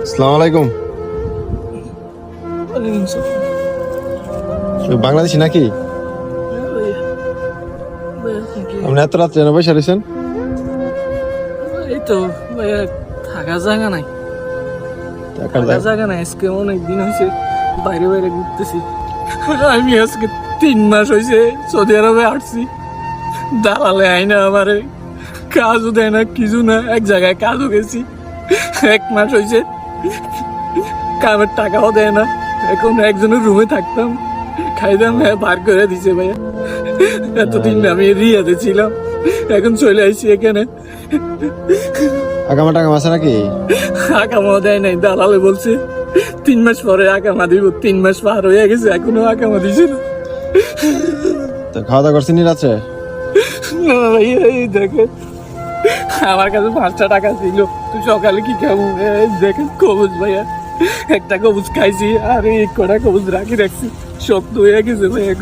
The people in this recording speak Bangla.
আসসালামু আলাইকুম। বাংলাদেশি নাকি? আপনি এত রাত্রে এনে বসে রয়েছেন? এই তো ভাইয়া, থাকার জায়গা নাই, আজকে অনেকদিন হয়েছে বাইরে বাইরে ঘুরতেছি। আমি আজকে 3 মাস হয়েছে সৌদি আরবে আসছি। দালালে আইনা আমারে কাজও দেয় না, কিছু না। এক জায়গায় কাজও গেছি, 1 মাস হয়েছে কামের টাকাও দেয় না। এখন একজনের রুমে থাকতাম, খাইতাম, বার করে দিছে ভাইয়া। এতদিন আমি রিয়াতে ছিলাম, এখন চলে আসছি এখানে। আগামা টাকাম আছে নাকি? আকামা দেয় নাই, দালালে বলছে 3 মাস পরে আকামা দিব। 3 মাস পার হয়ে গেছে, এখনো আকামা দিছে না। তো খাওয়া দাওয়া করছেন রাত্রে? না ভাইয়া, এই দেখে আমার কাছে 5টা টাকা ছিল, তো সকালে কি খাবো? এই দেখেন কবুজ ভাইয়া, একটা কবুজ খাইছি আর এই কটা কবুজ রাখি রাখছি, সব তো হয়ে গেছে ভাইয়া।